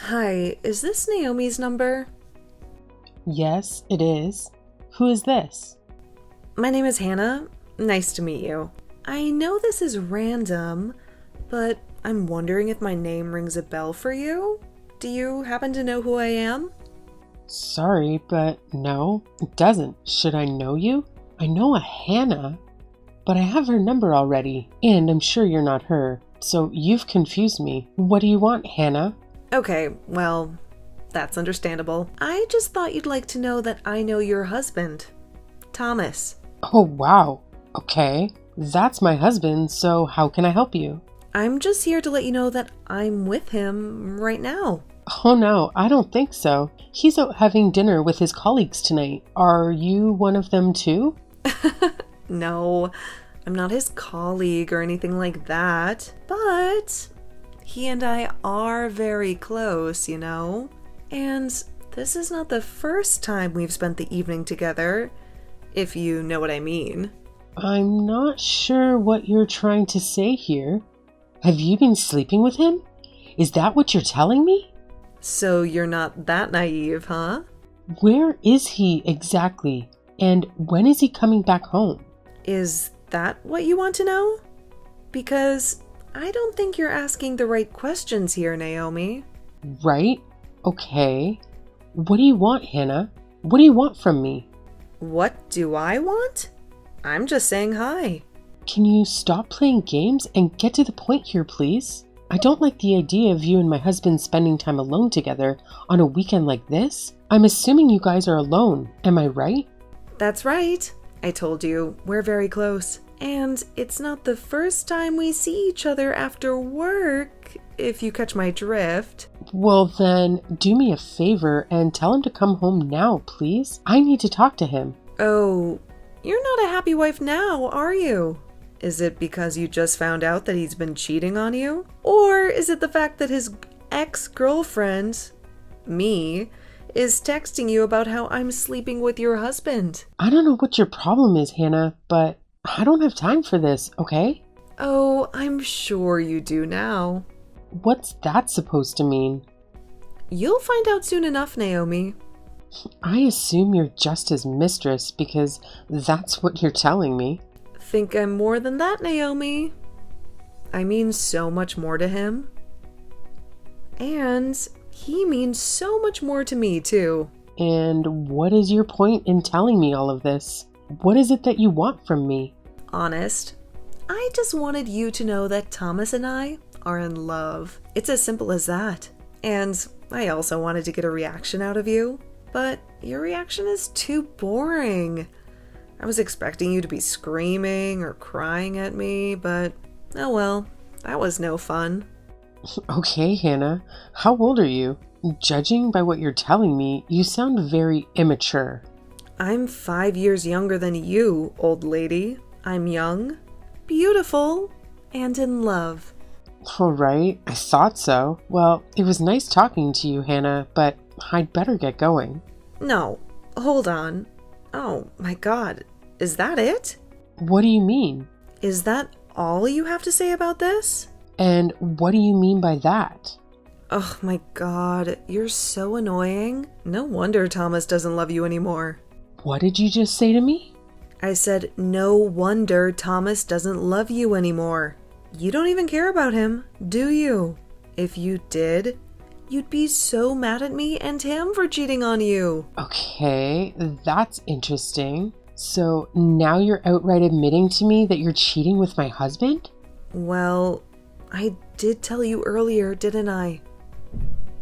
Hi, is this Naomi's number? Yes, it is. Who is this? My name is Hannah. Nice to meet you. I know this is random, but I'm wondering if my name rings a bell for you? Do you happen to know who I am? Sorry, but no, it doesn't. Should I know you? I know a Hannah, but I have her number already, and I'm sure you're not her. So you've confused me. What do you want, Hannah? Okay, well, that's understandable. I just thought you'd like to know that I know your husband, Thomas. Oh, wow. Okay, that's my husband, so how can I help you? I'm just here to let you know that I'm with him right now. Oh no, I don't think so. He's out having dinner with his colleagues tonight. Are you one of them too? No, I'm not his colleague or anything like that, but he and I are very close, you know? And this is not the first time we've spent the evening together, if you know what I mean. I'm not sure what you're trying to say here. Have you been sleeping with him? Is that what you're telling me? So you're not that naive, huh? Where is he exactly? And when is he coming back home? Is that what you want to know? Because I don't think you're asking the right questions here, Naomi. Right? Okay. What do you want, Hannah? What do you want from me? What do I want? I'm just saying hi. Can you stop playing games and get to the point here, please? I don't like the idea of you and my husband spending time alone together on a weekend like this. I'm assuming you guys are alone. Am I right? That's right. I told you, we're very close. And it's not the first time we see each other after work, if you catch my drift. Well then, do me a favor and tell him to come home now, please. I need to talk to him. Oh, you're not a happy wife now, are you? Is it because you just found out that he's been cheating on you? Or is it the fact that his ex-girlfriend, me, is texting you about how I'm sleeping with your husband? I don't know what your problem is, Hannah, but I don't have time for this, okay? Oh, I'm sure you do now. What's that supposed to mean? You'll find out soon enough, Naomi. I assume you're just his mistress because that's what you're telling me. Think I'm more than that, Naomi. I mean so much more to him. And he means so much more to me, too. And what is your point in telling me all of this? What is it that you want from me? Honest, I just wanted you to know that Thomas and I are in love. It's as simple as that. And I also wanted to get a reaction out of you, but your reaction is too boring. I was expecting you to be screaming or crying at me, but oh well, that was no fun. Okay, Hannah, how old are you? Judging by what you're telling me, you sound very immature. I'm 5 years younger than you, old lady. I'm young, beautiful, and in love. All right, I thought so. Well, it was nice talking to you, Hannah, but I'd better get going. No, hold on. Oh my god, is that it? What do you mean? Is that all you have to say about this? And what do you mean by that? Oh my god, you're so annoying. No wonder Thomas doesn't love you anymore. What did you just say to me? I said, no wonder Thomas doesn't love you anymore. You don't even care about him, do you? If you did, you'd be so mad at me and him for cheating on you. Okay, that's interesting. So now you're outright admitting to me that you're cheating with my husband? Well, I did tell you earlier, didn't I?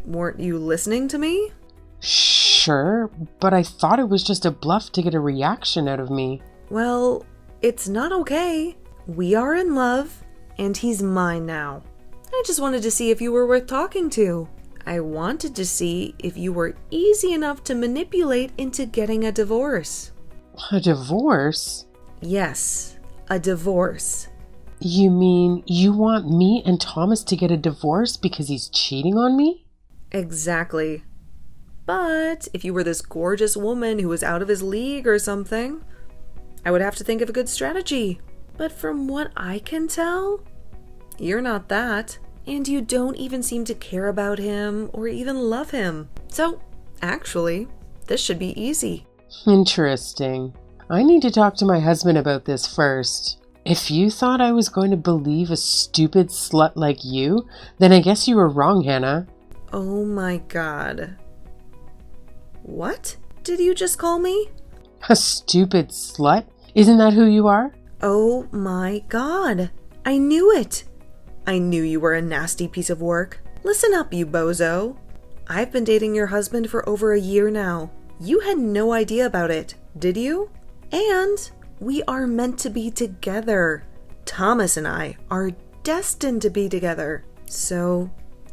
Weren't you listening to me? Sure, but I thought it was just a bluff to get a reaction out of me. Well, it's not okay. We are in love, and he's mine now. I just wanted to see if you were worth talking to. I wanted to see if you were easy enough to manipulate into getting a divorce. A divorce? Yes, a divorce. You mean you want me and Thomas to get a divorce because he's cheating on me? Exactly. But if you were this gorgeous woman who was out of his league or something, I would have to think of a good strategy. But from what I can tell, you're not that. and you don't even seem to care about him or even love him. So, actually, this should be easy. Interesting. I need to talk to my husband about this first. If you thought I was going to believe a stupid slut like you, then I guess you were wrong, Hannah. Oh my god. What did you just call me? A stupid slut? Isn't that who you are? Oh my god. I knew it. I knew you were a nasty piece of work. Listen up, you bozo. I've been dating your husband for over a year now. You had no idea about it, did you? And we are meant to be together. Thomas and I are destined to be together. So,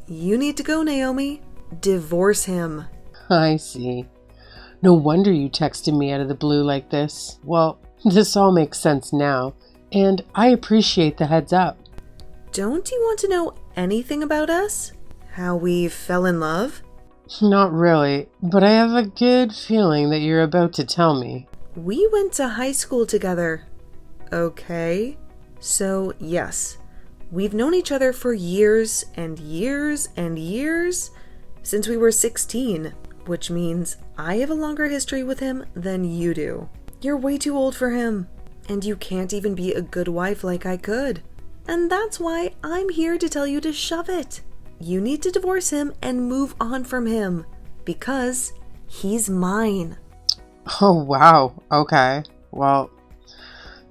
you need to go, Naomi. Divorce him. I see. No wonder you texted me out of the blue like this. Well, this all makes sense now, and I appreciate the heads up. Don't you want to know anything about us? How we fell in love? Not really, but I have a good feeling that you're about to tell me. We went to high school together. Okay. So, yes, we've known each other for years and years and years, since we were 16, which means I have a longer history with him than you do. You're way too old for him, and you can't even be a good wife like I could. And that's why I'm here to tell you to shove it. You need to divorce him and move on from him, because he's mine. Oh, wow. Okay. Well,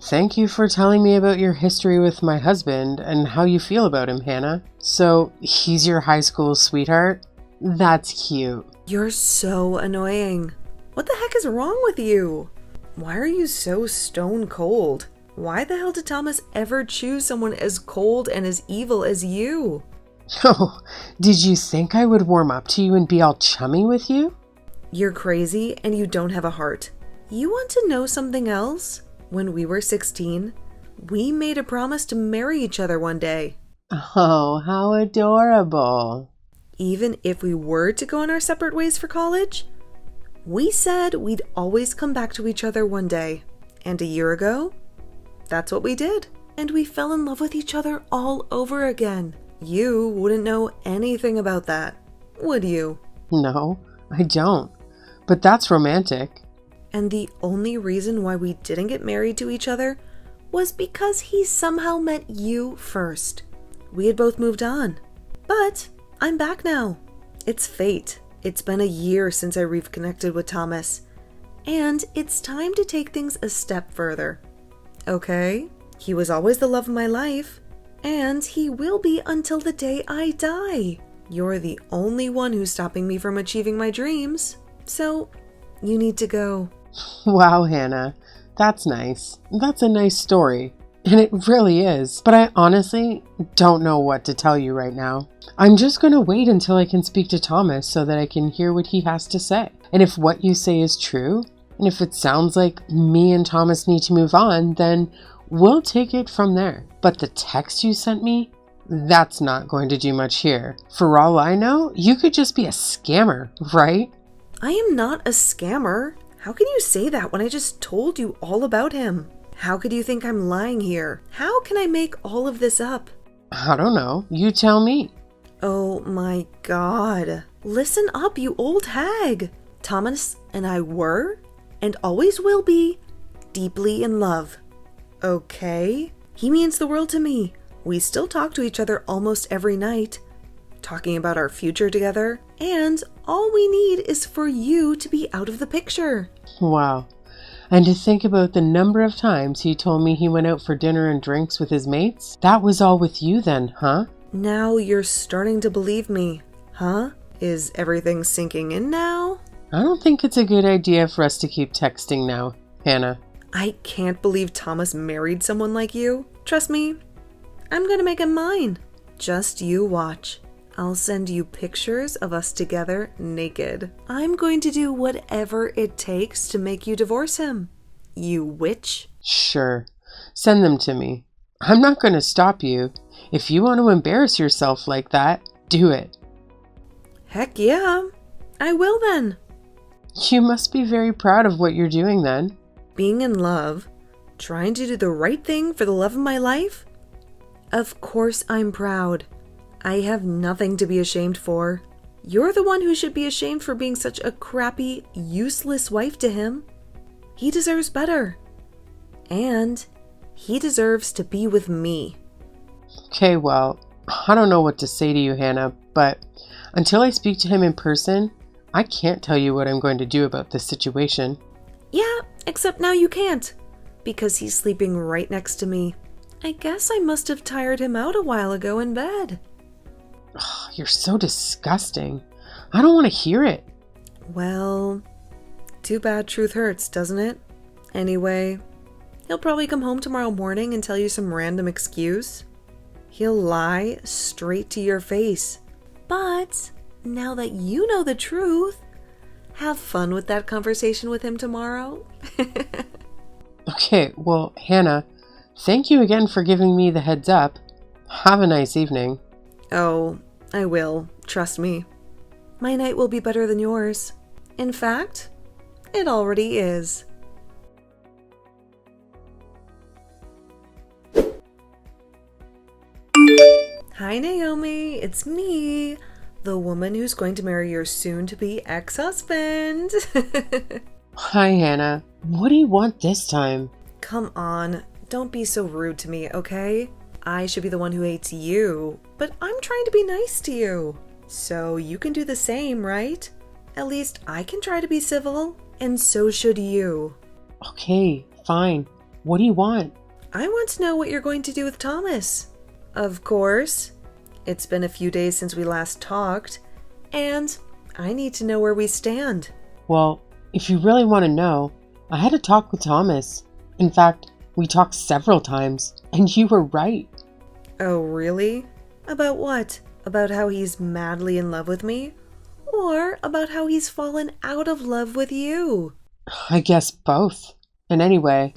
thank you for telling me about your history with my husband and how you feel about him, Hannah. So, he's your high school sweetheart? That's cute. You're so annoying. What the heck is wrong with you? Why are you so stone cold? Why the hell did Thomas ever choose someone as cold and as evil as you? Oh, did you think I would warm up to you and be all chummy with you? You're crazy and you don't have a heart. You want to know something else? When we were 16, we made a promise to marry each other one day. Oh, how adorable. Even if we were to go on our separate ways for college, we said we'd always come back to each other one day. And a year ago, that's what we did. And we fell in love with each other all over again. You wouldn't know anything about that, would you? No, I don't. But that's romantic. And the only reason why we didn't get married to each other was because he somehow met you first. We had both moved on. But I'm back now. It's fate. It's been a year since I reconnected with Thomas. And it's time to take things a step further. Okay? He was always the love of my life. And he will be until the day I die. You're the only one who's stopping me from achieving my dreams. So, you need to go. Wow, Hannah. That's nice. That's a nice story. And it really is. But I honestly don't know what to tell you right now. I'm just going to wait until I can speak to Thomas so that I can hear what he has to say. And if what you say is true, and if it sounds like me and Thomas need to move on, then we'll take it from there. But the text you sent me, that's not going to do much here. For all I know, you could just be a scammer, right? I am not a scammer. How can you say that when I just told you all about him? How could you think I'm lying here? How can I make all of this up? I don't know. You tell me. Oh my god. Listen up, you old hag. Thomas and I were, and always will be, deeply in love. Okay? He means the world to me. We still talk to each other almost every night, talking about our future together, and all we need is for you to be out of the picture. Wow. And to think about the number of times he told me he went out for dinner and drinks with his mates, that was all with you then, huh? Now you're starting to believe me, huh? Is everything sinking in now? I don't think it's a good idea for us to keep texting now, Hannah. I can't believe Thomas married someone like you. Trust me, I'm gonna make him mine. Just you watch. I'll send you pictures of us together naked. I'm going to do whatever it takes to make you divorce him. You witch. Sure. Send them to me. I'm not going to stop you. If you want to embarrass yourself like that, do it. Heck yeah. I will then. You must be very proud of what you're doing then. Being in love, trying to do the right thing for the love of my life? Of course I'm proud. I have nothing to be ashamed for. You're the one who should be ashamed for being such a crappy, useless wife to him. He deserves better. And he deserves to be with me. Okay, well, I don't know what to say to you, Hannah, but until I speak to him in person, I can't tell you what I'm going to do about this situation. Yeah, except now you can't, because he's sleeping right next to me. I guess I must have tired him out a while ago in bed. You're so disgusting. I don't want to hear it. Well, too bad truth hurts, doesn't it? Anyway, he'll probably come home tomorrow morning and tell you some random excuse. He'll lie straight to your face. But now that you know the truth, have fun with that conversation with him tomorrow. Okay, well, Hannah, thank you again for giving me the heads up. Have a nice evening. Oh, I will. Trust me. My night will be better than yours. In fact, it already is. Hi, Naomi. It's me, the woman who's going to marry your soon-to-be ex-husband. Hi, Hannah. What do you want this time? Come on. Don't be so rude to me, okay? I should be the one who hates you, but I'm trying to be nice to you. So you can do the same, right? At least I can try to be civil, and so should you. Okay, fine. What do you want? I want to know what you're going to do with Thomas. Of course. It's been a few days since we last talked, and I need to know where we stand. Well, if you really want to know, I had a talk with Thomas. In fact, we talked several times, and you were right. Oh, really? About what? About how he's madly in love with me? Or about how he's fallen out of love with you? I guess both. And anyway,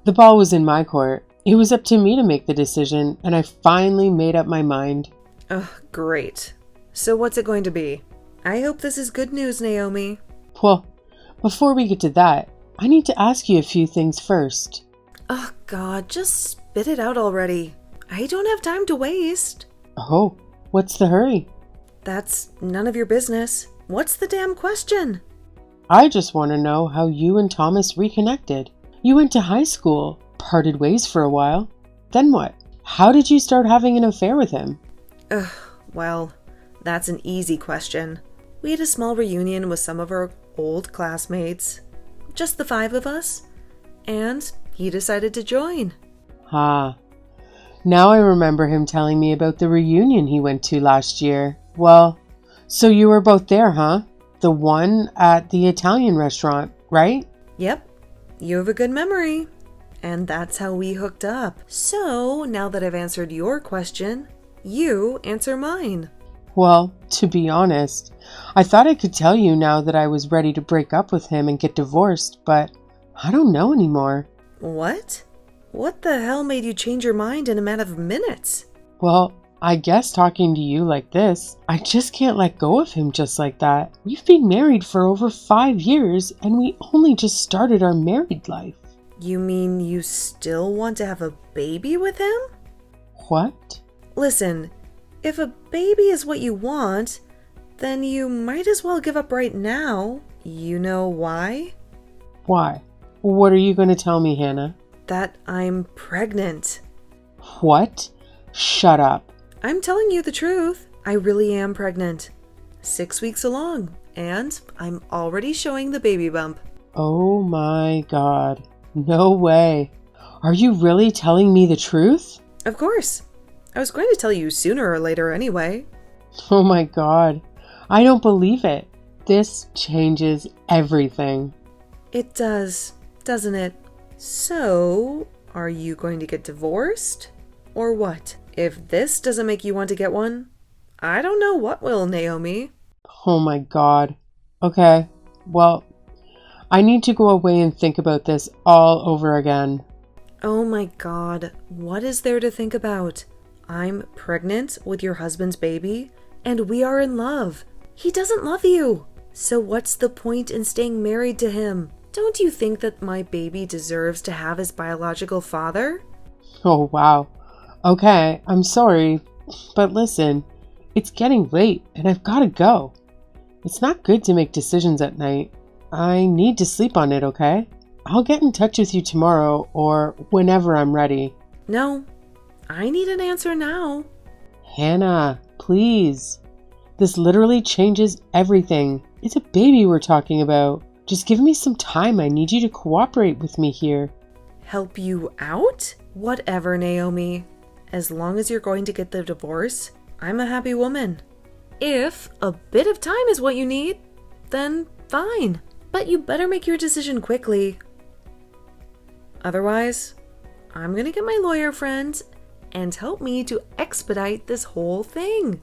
the ball was in my court. It was up to me to make the decision, and I finally made up my mind. Oh, great. So what's it going to be? I hope this is good news, Naomi. Well, before we get to that, I need to ask you a few things first. Oh, God, just spit it out already. I don't have time to waste. Oh, what's the hurry? That's none of your business. What's the damn question? I just want to know how you and Thomas reconnected. You went to high school, parted ways for a while. Then what? How did you start having an affair with him? Ugh, well, that's an easy question. We had a small reunion with some of our old classmates. Just the 5 of us. And he decided to join. Ah, now I remember him telling me about the reunion he went to last year. Well, so you were both there, huh? The one at the Italian restaurant, right? Yep, you have a good memory. And that's how we hooked up. So, now that I've answered your question, you answer mine. Well, to be honest, I thought I could tell you now that I was ready to break up with him and get divorced, but I don't know anymore. What? What the hell made you change your mind in a matter of minutes? Well, I guess talking to you like this, I just can't let go of him just like that. We've been married for over 5 years, and we only just started our married life. You mean you still want to have a baby with him? What? Listen, if a baby is what you want, then you might as well give up right now. You know why? Why? What are you going to tell me, Hannah? That I'm pregnant. What? Shut up. I'm telling you the truth. I really am pregnant. 6 weeks along, and I'm already showing the baby bump. Oh my God. No way. Are you really telling me the truth? Of course. I was going to tell you sooner or later anyway. Oh my God. I don't believe it. This changes everything. It does, doesn't it? So, are you going to get divorced? Or what? If this doesn't make you want to get one, I don't know what will, Naomi. Oh my God. Okay, well, I need to go away and think about this all over again. Oh my God, what is there to think about? I'm pregnant with your husband's baby, and we are in love. He doesn't love you. So what's the point in staying married to him? Don't you think that my baby deserves to have his biological father? Oh wow. Okay, I'm sorry, but listen, It's getting late and I've got to go. It's not good to make decisions at night. I need to sleep on it, okay? I'll get in touch with you tomorrow or whenever I'm ready. No, I need an answer now. Hannah, please. This literally changes everything. It's a baby we're talking about. Just give me some time. I need you to cooperate with me here. Help you out? Whatever, Naomi. As long as you're going to get the divorce, I'm a happy woman. If a bit of time is what you need, then fine. But you better make your decision quickly. Otherwise, I'm gonna get my lawyer friends and help me to expedite this whole thing.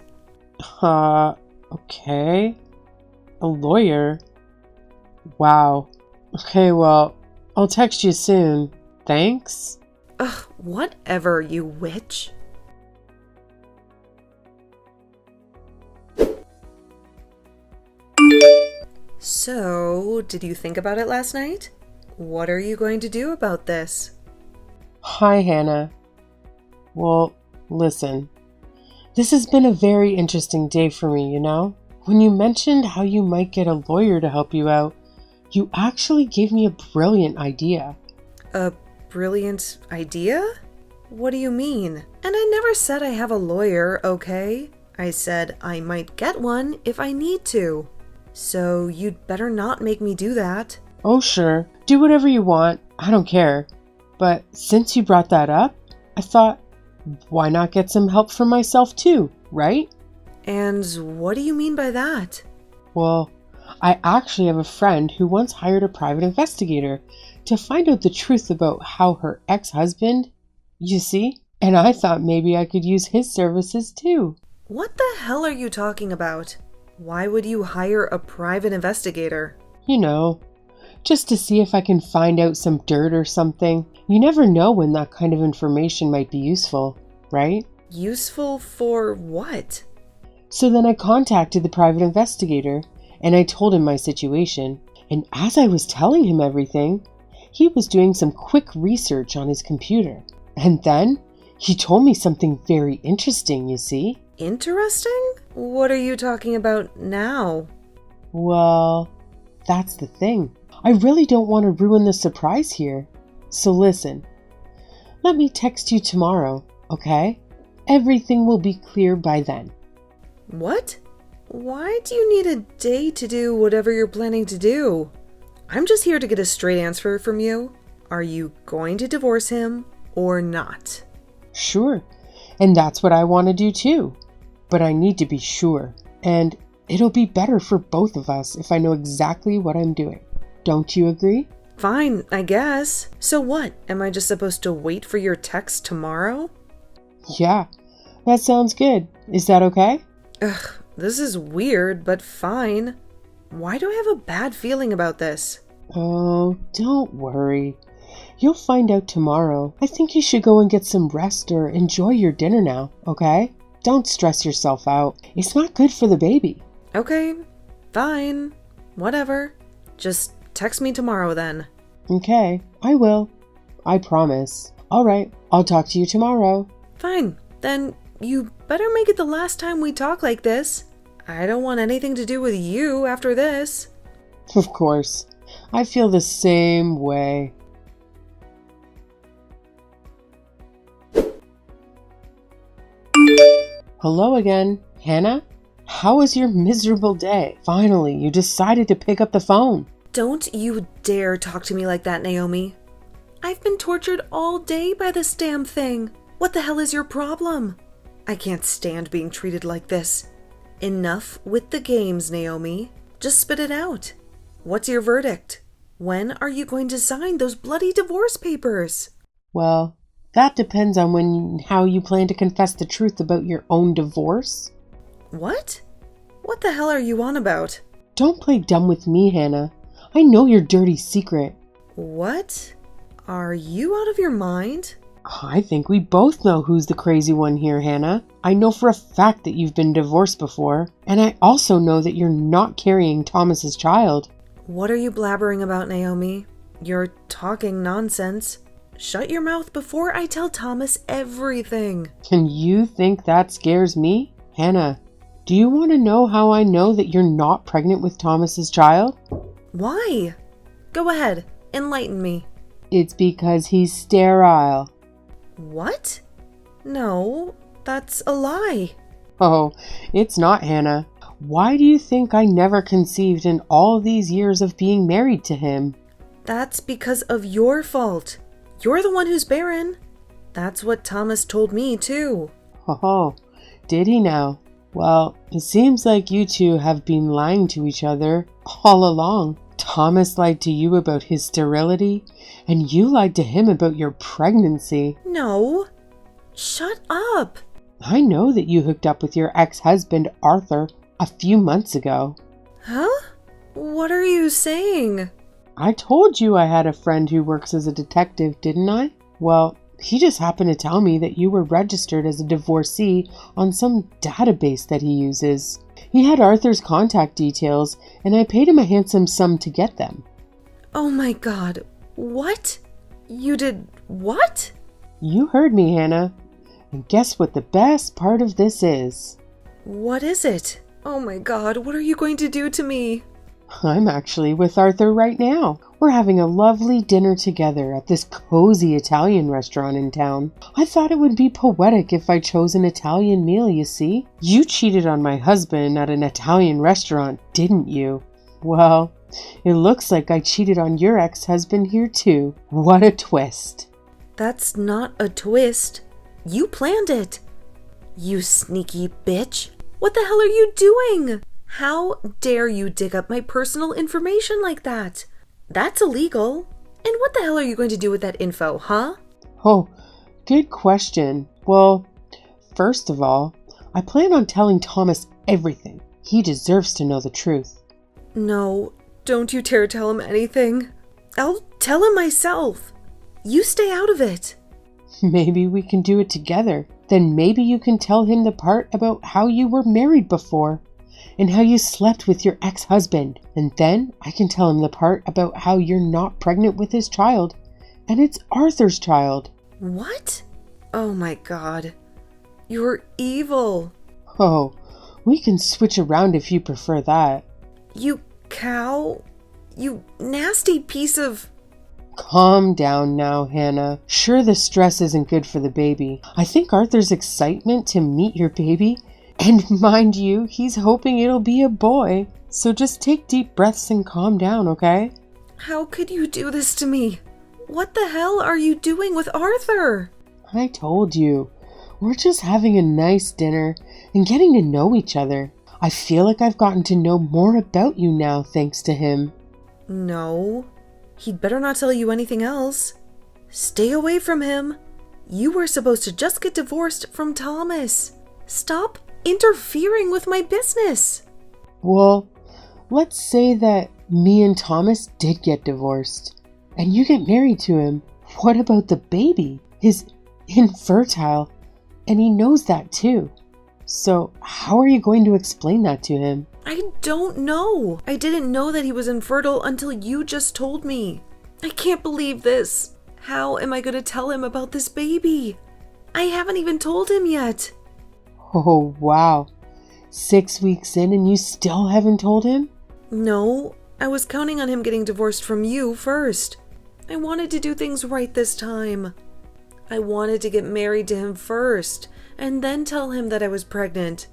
Okay. A lawyer? Wow. Okay, well, I'll text you soon. Thanks. Ugh, whatever, you witch. So, did you think about it last night? What are you going to do about this? Hi, Hannah. Well, listen. This has been a very interesting day for me, you know? When you mentioned how you might get a lawyer to help you out, you actually gave me a brilliant idea. A brilliant idea? What do you mean? And I never said I have a lawyer, okay? I said I might get one if I need to. So you'd better not make me do that. Oh, sure. Do whatever you want. I don't care. But since you brought that up, I thought, why not get some help for myself too, right? And what do you mean by that? Well, I actually have a friend who once hired a private investigator to find out the truth about how her ex-husband, you see? And I thought maybe I could use his services too. What the hell are you talking about? Why would you hire a private investigator? You know, just to see if I can find out some dirt or something. You never know when that kind of information might be useful, right? Useful for what? So then I contacted the private investigator and I told him my situation. And as I was telling him everything, he was doing some quick research on his computer. And then he told me something very interesting, you see? Interesting? What are you talking about now? Well, that's the thing. I really don't want to ruin the surprise here. So listen, let me text you tomorrow, okay? Everything will be clear by then. What? Why do you need a day to do whatever you're planning to do? I'm just here to get a straight answer from you. Are you going to divorce him or not? Sure, and that's what I want to do too. But I need to be sure, and it'll be better for both of us if I know exactly what I'm doing. Don't you agree? Fine, I guess. So what? Am I just supposed to wait for your text tomorrow? Yeah, that sounds good. Is that okay? Ugh, this is weird, but fine. Why do I have a bad feeling about this? Oh, don't worry. You'll find out tomorrow. I think you should go and get some rest or enjoy your dinner now, okay? Don't stress yourself out. It's not good for the baby. Okay, fine. Whatever. Just text me tomorrow then. Okay, I will. I promise. All right, I'll talk to you tomorrow. Fine. Then you better make it the last time we talk like this. I don't want anything to do with you after this. Of course. I feel the same way. Hello again, Hannah? How was your miserable day? Finally, you decided to pick up the phone. Don't you dare talk to me like that, Naomi. I've been tortured all day by this damn thing. What the hell is your problem? I can't stand being treated like this. Enough with the games, Naomi. Just spit it out. What's your verdict? When are you going to sign those bloody divorce papers? Well, that depends on how you plan to confess the truth about your own divorce. What? What the hell are you on about? Don't play dumb with me, Hannah. I know your dirty secret. What? Are you out of your mind? I think we both know who's the crazy one here, Hannah. I know for a fact that you've been divorced before, and I also know that you're not carrying Thomas's child. What are you blabbering about, Naomi? You're talking nonsense. Shut your mouth before I tell Thomas everything. And you think that scares me? Hannah, Do you want to know how I know that you're not pregnant with Thomas's child? Why? Go ahead, enlighten me. It's because he's sterile. What? No, that's a lie. Oh, it's not, Hannah. Why do you think I never conceived in all these years of being married to him? That's because of your fault. You're the one who's barren. That's what Thomas told me, too. Oh, did he now? Well, it seems like you two have been lying to each other all along. Thomas lied to you about his sterility, and you lied to him about your pregnancy. No. Shut up. I know that you hooked up with your ex-husband, Arthur, a few months ago. Huh? What are you saying? I told you I had a friend who works as a detective, didn't I? Well, he just happened to tell me that you were registered as a divorcee on some database that he uses. He had Arthur's contact details, and I paid him a handsome sum to get them. Oh my God. What? You did what? You heard me, Hannah. And guess what the best part of this is? What is it? Oh my God, what are you going to do to me? I'm actually with Arthur right now. We're having a lovely dinner together at this cozy Italian restaurant in town. I thought it would be poetic if I chose an Italian meal, you see. You cheated on my husband at an Italian restaurant, didn't you? Well, it looks like I cheated on your ex-husband here too. What a twist. That's not a twist. You planned it. You sneaky bitch. What the hell are you doing? How dare you dig up my personal information like that? That's illegal. And what the hell are you going to do with that info, huh? Oh, good question. Well, first of all, I plan on telling Thomas everything. He deserves to know the truth. No, don't you dare tell him anything. I'll tell him myself. You stay out of it. Maybe we can do it together. Then maybe you can tell him the part about how you were married before and how you slept with your ex-husband. And then I can tell him the part about how you're not pregnant with his child and it's Arthur's child. What? Oh my God. You're evil. Oh, we can switch around if you prefer that. You cow. You nasty piece of... Calm down now, Hannah. Sure, the stress isn't good for the baby. I think Arthur's excitement to meet your baby, and mind you, he's hoping it'll be a boy. So just take deep breaths and calm down, okay? How could you do this to me? What the hell are you doing with Arthur? I told you. We're just having a nice dinner and getting to know each other. I feel like I've gotten to know more about you now thanks to him. No. He'd better not tell you anything else. Stay away from him. You were supposed to just get divorced from Thomas. Stop interfering with my business. Well, let's say that me and Thomas did get divorced, and you get married to him. What about the baby? He's infertile, and he knows that too. So how are you going to explain that to him? I don't know. I didn't know that he was infertile until you just told me. I can't believe this. How am I going to tell him about this baby? I haven't even told him yet. Oh, wow. 6 weeks in and you still haven't told him? No, I was counting on him getting divorced from you first. I wanted to do things right this time. I wanted to get married to him first and then tell him that I was pregnant.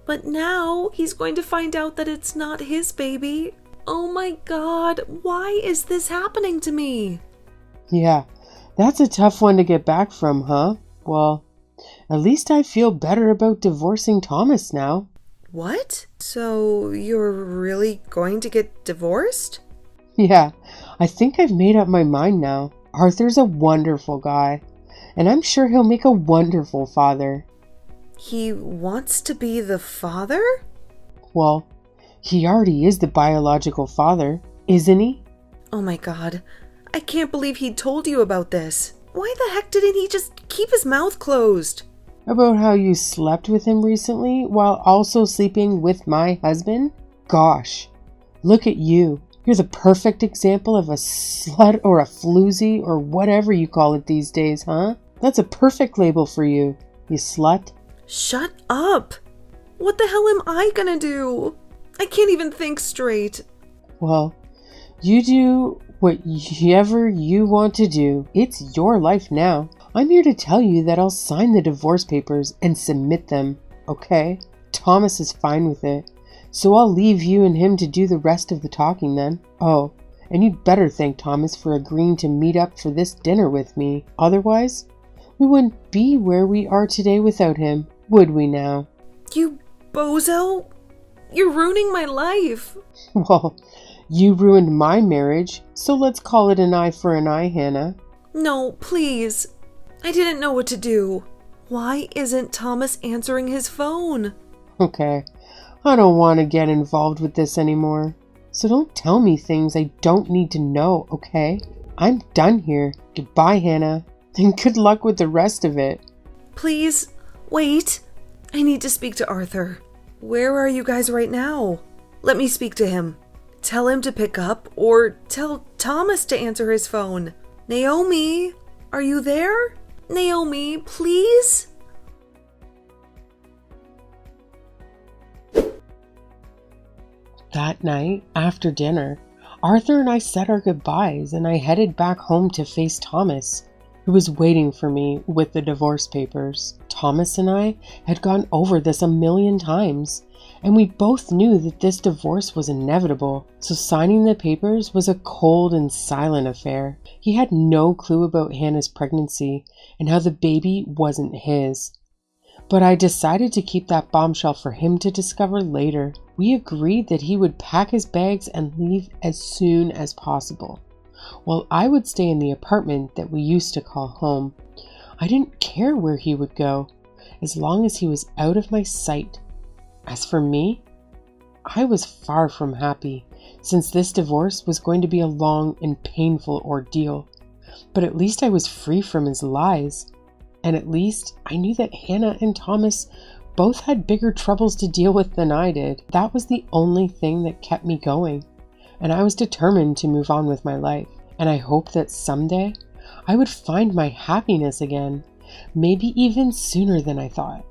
But now he's going to find out that it's not his baby. Oh my God, why is this happening to me? Yeah, that's a tough one to get back from, huh? Well, at least I feel better about divorcing Thomas now. What? So you're really going to get divorced? Yeah, I think I've made up my mind now. Arthur's a wonderful guy, and I'm sure he'll make a wonderful father. He wants to be the father? Well, he already is the biological father, isn't he? Oh my God, I can't believe he told you about this. Why the heck didn't he just keep his mouth closed? About how you slept with him recently while also sleeping with my husband? Gosh, look at you. You're the perfect example of a slut or a floozy or whatever you call it these days, huh? That's a perfect label for you, you slut. Shut up! What the hell am I gonna do? I can't even think straight. Well, you do whatever you want to do. It's your life now. I'm here to tell you that I'll sign the divorce papers and submit them, okay? Thomas is fine with it, so I'll leave you and him to do the rest of the talking then. Oh, and you'd better thank Thomas for agreeing to meet up for this dinner with me. Otherwise, we wouldn't be where we are today without him, would we now? You bozo! You're ruining my life! Well, you ruined my marriage, so let's call it an eye for an eye, Hannah. No, please. I didn't know what to do. Why isn't Thomas answering his phone? Okay, I don't want to get involved with this anymore. So don't tell me things I don't need to know, okay? I'm done here. Goodbye, Hannah. And good luck with the rest of it. Please, wait. I need to speak to Arthur. Where are you guys right now? Let me speak to him. Tell him to pick up, or tell Thomas to answer his phone. Naomi, are you there? Naomi, please? That night, after dinner, Arthur and I said our goodbyes and I headed back home to face Thomas, who was waiting for me with the divorce papers. Thomas and I had gone over this 1,000,000 times, and we both knew that this divorce was inevitable, so signing the papers was a cold and silent affair. He had no clue about Hannah's pregnancy and how the baby wasn't his. But I decided to keep that bombshell for him to discover later. We agreed that he would pack his bags and leave as soon as possible, while I would stay in the apartment that we used to call home. I didn't care where he would go, as long as he was out of my sight. As for me, I was far from happy, since this divorce was going to be a long and painful ordeal. But at least I was free from his lies. And at least I knew that Hannah and Thomas both had bigger troubles to deal with than I did. That was the only thing that kept me going. And I was determined to move on with my life. And I hoped that someday I would find my happiness again, maybe even sooner than I thought.